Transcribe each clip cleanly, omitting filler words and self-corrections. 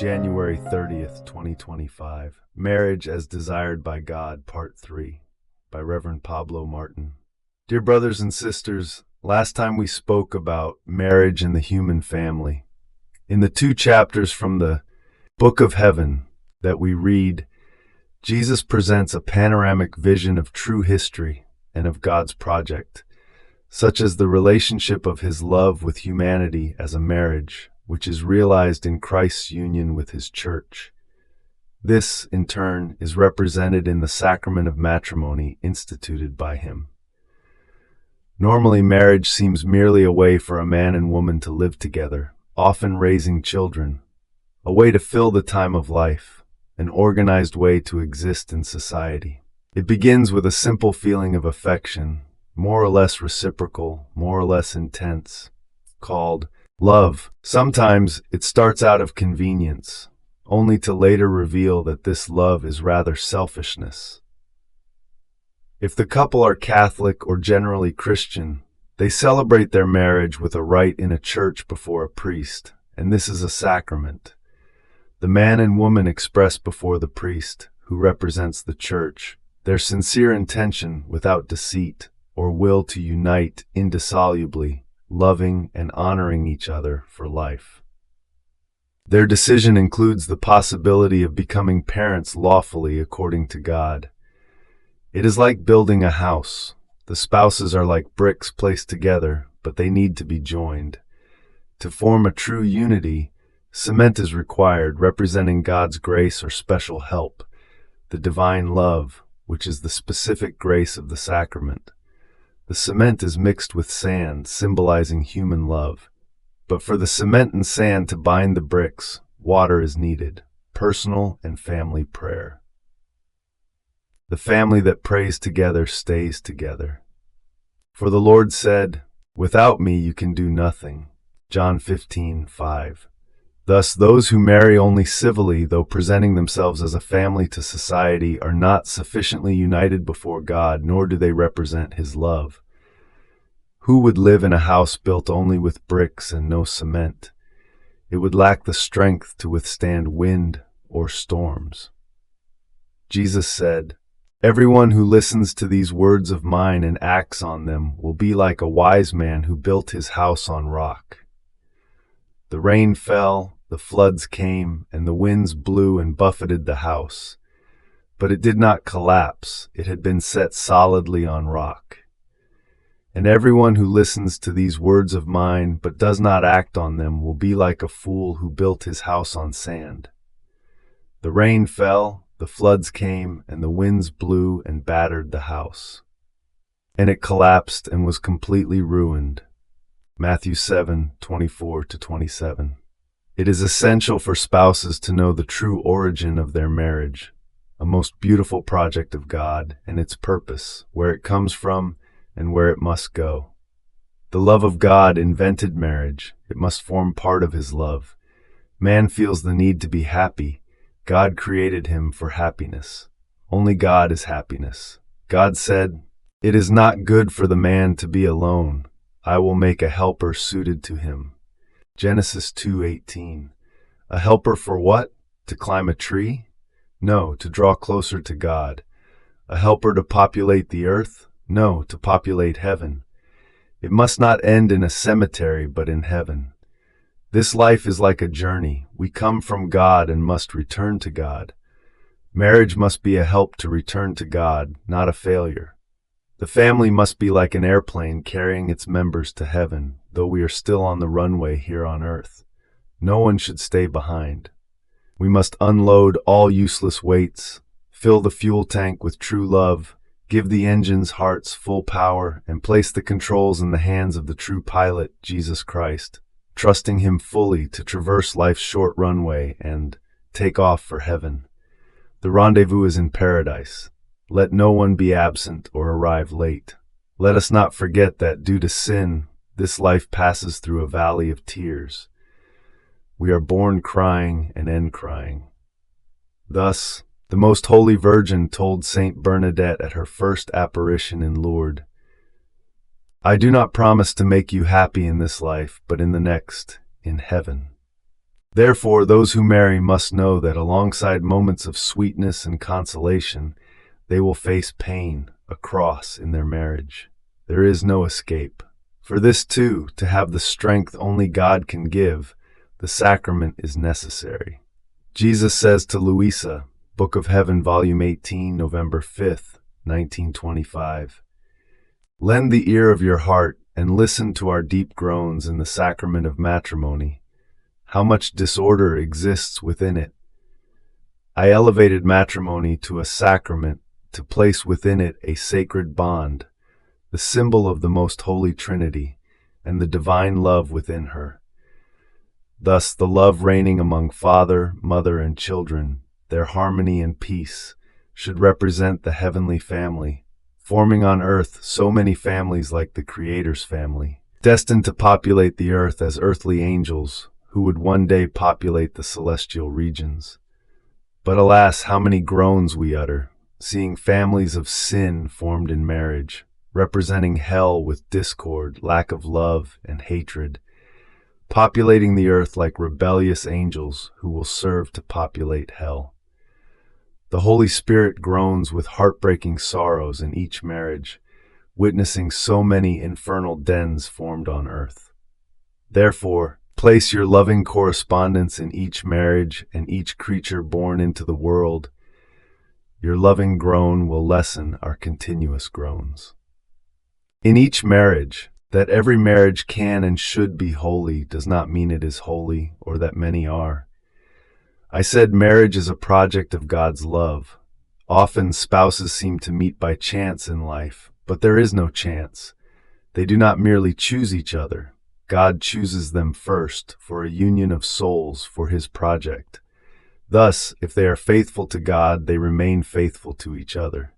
January 30th, 2025. Marriage as Desired by God, Part 3, by Reverend Pablo Martin. Dear brothers and sisters, last time we spoke about marriage and the human family. In the 2 chapters from the Book of Heaven that we read, Jesus presents a panoramic vision of true history and of God's project, such as the relationship of his love with humanity as a marriage, which is realized in Christ's union with his church. This, in turn, is represented in the sacrament of matrimony instituted by him. Normally, marriage seems merely a way for a man and woman to live together, often raising children, a way to fill the time of life, an organized way to exist in society. It begins with a simple feeling of affection, more or less reciprocal, more or less intense, called love. Sometimes it starts out of convenience, only to later reveal that this love is rather selfishness. If the couple are Catholic or generally Christian, they celebrate their marriage with a rite in a church before a priest, and this is a sacrament. The man and woman express before the priest, who represents the church, their sincere intention without deceit or will to unite indissolubly, loving and honoring each other for life. Their decision includes the possibility of becoming parents lawfully according to God. It is like building a house. The spouses are like bricks placed together, but they need to be joined. To form a true unity, cement is required, representing God's grace or special help, the divine love, which is the specific grace of the sacrament. The cement is mixed with sand, symbolizing human love. But for the cement and sand to bind the bricks, water is needed, personal and family prayer. The family that prays together stays together. For the Lord said, "Without me you can do nothing." John 15:5. Thus, those who marry only civilly, though presenting themselves as a family to society, are not sufficiently united before God, nor do they represent his love. Who would live in a house built only with bricks and no cement? It would lack the strength to withstand wind or storms. Jesus said, "Everyone who listens to these words of mine and acts on them will be like a wise man who built his house on rock. The rain fell, the floods came, and the winds blew and buffeted the house. But it did not collapse, it had been set solidly on rock. And everyone who listens to these words of mine but does not act on them will be like a fool who built his house on sand. The rain fell, the floods came, and the winds blew and battered the house. And it collapsed and was completely ruined." Matthew 7:24-27. It is essential for spouses to know the true origin of their marriage, a most beautiful project of God, and its purpose, where it comes from, and where it must go. The love of God invented marriage. It must form part of his love. Man feels the need to be happy. God created him for happiness. Only God is happiness. God said, "It is not good for the man to be alone. I will make a helper suited to him." Genesis 2:18. A helper for what? To climb a tree? No, to draw closer to God. A helper to populate the earth? No, to populate heaven. It must not end in a cemetery, but in heaven. This life is like a journey. We come from God and must return to God. Marriage must be a help to return to God, not a failure. The family must be like an airplane carrying its members to heaven, though we are still on the runway here on earth. No one should stay behind. We must unload all useless weights, fill the fuel tank with true love, give the engine's hearts full power, and place the controls in the hands of the true pilot, Jesus Christ, trusting him fully to traverse life's short runway and take off for heaven. The rendezvous is in paradise. Let no one be absent or arrive late. Let us not forget that due to sin, this life passes through a valley of tears. We are born crying and end crying. Thus, the Most Holy Virgin told Saint Bernadette at her first apparition in Lourdes, "I do not promise to make you happy in this life, but in the next, in heaven." Therefore, those who marry must know that alongside moments of sweetness and consolation, they will face pain, a cross in their marriage. There is no escape. For this too, to have the strength only God can give, the sacrament is necessary. Jesus says to Louisa, Book of Heaven, Volume 18, November 5th, 1925, "Lend the ear of your heart and listen to our deep groans in the sacrament of matrimony. How much disorder exists within it. I elevated matrimony to a sacrament to place within it a sacred bond, the symbol of the most holy Trinity, and the divine love within her. Thus the love reigning among father, mother, and children, their harmony and peace, should represent the heavenly family, forming on earth so many families like the Creator's family, destined to populate the earth as earthly angels, who would one day populate the celestial regions. But alas, how many groans we utter, seeing families of sin formed in marriage, representing hell with discord, lack of love, and hatred, populating the earth like rebellious angels who will serve to populate hell. The Holy Spirit groans with heartbreaking sorrows in each marriage, witnessing so many infernal dens formed on earth. Therefore, place your loving correspondence in each marriage and each creature born into the world. Your loving groan will lessen our continuous groans. In each marriage, that every marriage can and should be holy does not mean it is holy or that many are. I said marriage is a project of God's love. Often spouses seem to meet by chance in life, but there is no chance. They do not merely choose each other. God chooses them first for a union of souls for His project. Thus, if they are faithful to God, they remain faithful to each other.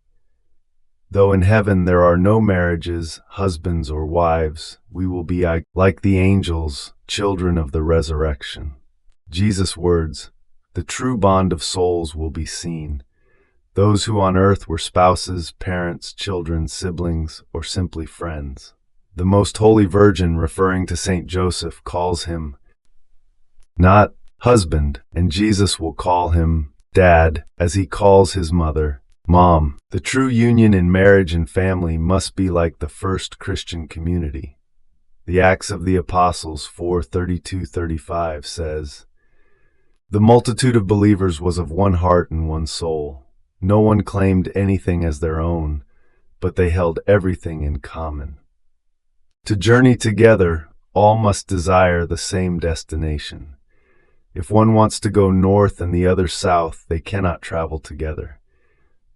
Though in heaven there are no marriages, husbands or wives, we will be like the angels, children of the resurrection. Jesus' words, the true bond of souls will be seen. Those who on earth were spouses, parents, children, siblings, or simply friends. The Most Holy Virgin, referring to Saint Joseph, calls him not husband, and Jesus will call him Dad, as he calls his mother Mom. The true union in marriage and family must be like the first Christian community. The Acts of the Apostles 4:32-35 says, "The multitude of believers was of one heart and one soul. No one claimed anything as their own, but they held everything in common." To journey together, all must desire the same destination. If one wants to go north and the other south, they cannot travel together.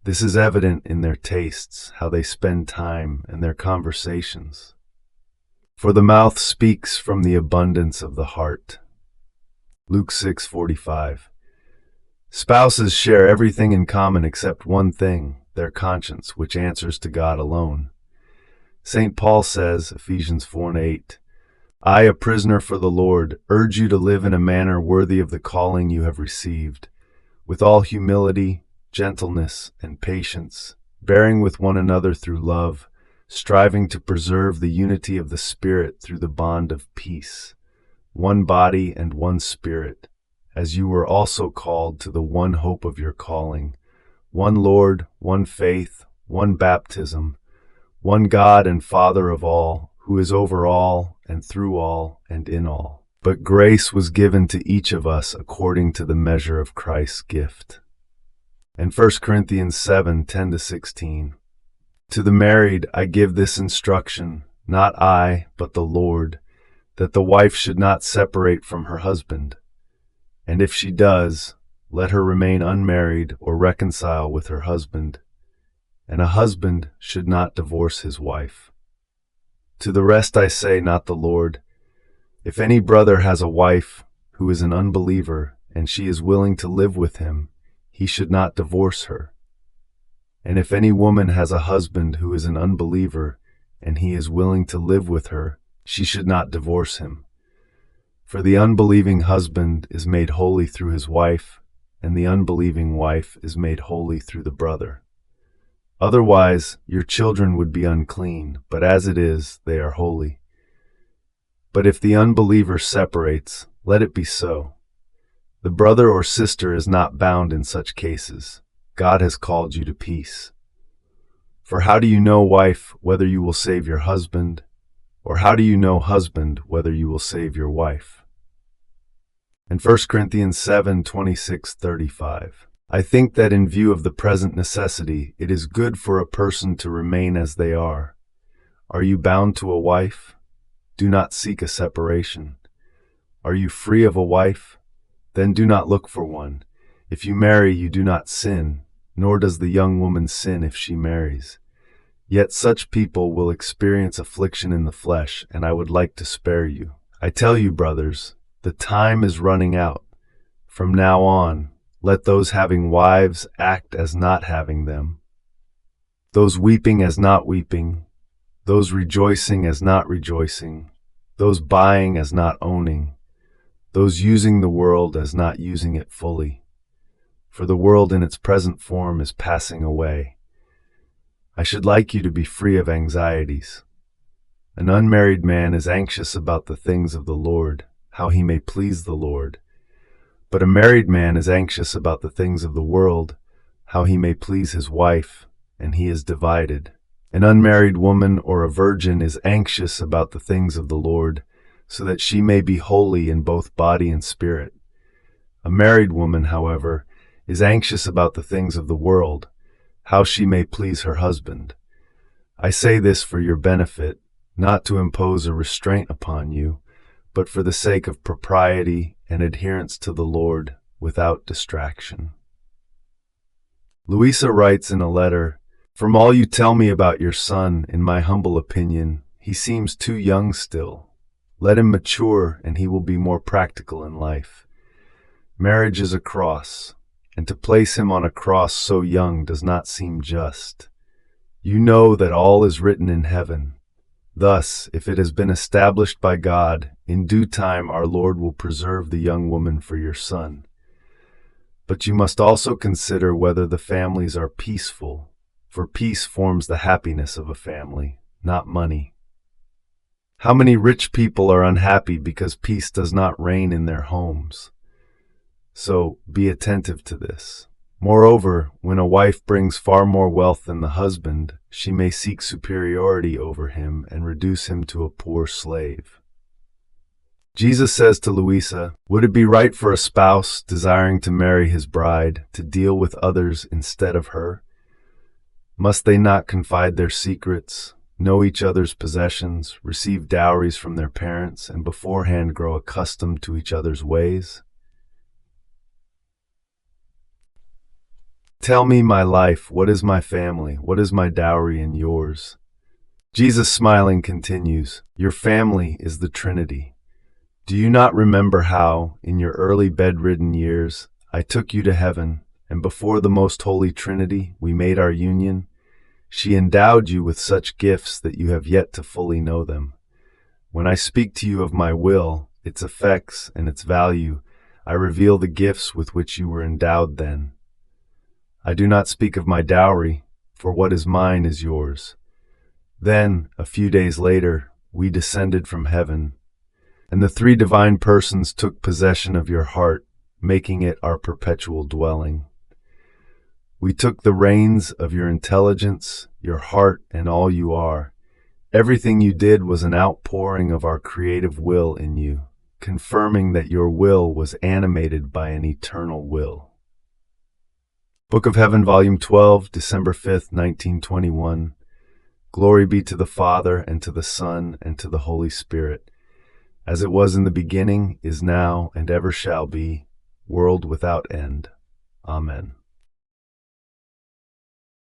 This is evident in their tastes, how they spend time, and their conversations. For the mouth speaks from the abundance of the heart. Luke 6:45. Spouses share everything in common except one thing, their conscience, which answers to God alone. St. Paul says, Ephesians 4:8, "I, a prisoner for the Lord, urge you to live in a manner worthy of the calling you have received, with all humility, gentleness, and patience, bearing with one another through love, striving to preserve the unity of the Spirit through the bond of peace. One body and one Spirit, as you were also called to the one hope of your calling, one Lord, one faith, one baptism, one God and Father of all, who is over all, and through all, and in all. But grace was given to each of us according to the measure of Christ's gift." And 1 Corinthians 7:10-16, "To the married I give this instruction, not I, but the Lord, that the wife should not separate from her husband. And if she does, let her remain unmarried or reconcile with her husband. And a husband should not divorce his wife. To the rest I say, not the Lord, if any brother has a wife who is an unbeliever, and she is willing to live with him, he should not divorce her. And if any woman has a husband who is an unbeliever, and he is willing to live with her, she should not divorce him. For the unbelieving husband is made holy through his wife, and the unbelieving wife is made holy through the brother. Otherwise, your children would be unclean, but as it is, they are holy. But if the unbeliever separates, let it be so. The brother or sister is not bound in such cases. God has called you to peace. For how do you know, wife, whether you will save your husband? Or how do you know, husband, whether you will save your wife? In 1 Corinthians 7:26-35, I think that in view of the present necessity, it is good for a person to remain as they are. Are you bound to a wife? Do not seek a separation. Are you free of a wife? Then do not look for one. If you marry, you do not sin, nor does the young woman sin if she marries. Yet such people will experience affliction in the flesh, and I would like to spare you. I tell you, brothers, the time is running out. From now on, let those having wives act as not having them, those weeping as not weeping, those rejoicing as not rejoicing, those buying as not owning, those using the world as not using it fully. For the world in its present form is passing away. I should like you to be free of anxieties. An unmarried man is anxious about the things of the Lord, how he may please the Lord. But a married man is anxious about the things of the world, how he may please his wife, and he is divided. An unmarried woman or a virgin is anxious about the things of the Lord, so that she may be holy in both body and spirit. A married woman, however, is anxious about the things of the world, how she may please her husband. I say this for your benefit, not to impose a restraint upon you, but for the sake of propriety and adherence to the Lord without distraction. Louisa writes in a letter, "From all you tell me about your son, in my humble opinion, he seems too young still. Let him mature and he will be more practical in life. Marriage is a cross, and to place him on a cross so young does not seem just. You know that all is written in heaven. Thus, if it has been established by God, in due time our Lord will preserve the young woman for your son. But you must also consider whether the families are peaceful, for peace forms the happiness of a family, not money. How many rich people are unhappy because peace does not reign in their homes? So be attentive to this. Moreover, when a wife brings far more wealth than the husband, she may seek superiority over him and reduce him to a poor slave." Jesus says to Louisa, "Would it be right for a spouse desiring to marry his bride to deal with others instead of her? Must they not confide their secrets, know each other's possessions, receive dowries from their parents, and beforehand grow accustomed to each other's ways? Tell me, my life, what is my family? What is my dowry and yours?" Jesus, smiling, continues, "Your family is the Trinity. Do you not remember how, in your early bedridden years, I took you to heaven, and before the most holy Trinity we made our union? She endowed you with such gifts that you have yet to fully know them. When I speak to you of my will, its effects, and its value, I reveal the gifts with which you were endowed then. I do not speak of my dowry, for what is mine is yours." Then, a few days later, we descended from heaven, and the three divine persons took possession of your heart, making it our perpetual dwelling. We took the reins of your intelligence, your heart, and all you are. Everything you did was an outpouring of our creative will in you, confirming that your will was animated by an eternal will. Book of Heaven, Volume 12, December 5th, 1921. Glory be to the Father, and to the Son, and to the Holy Spirit, as it was in the beginning, is now, and ever shall be, world without end. Amen.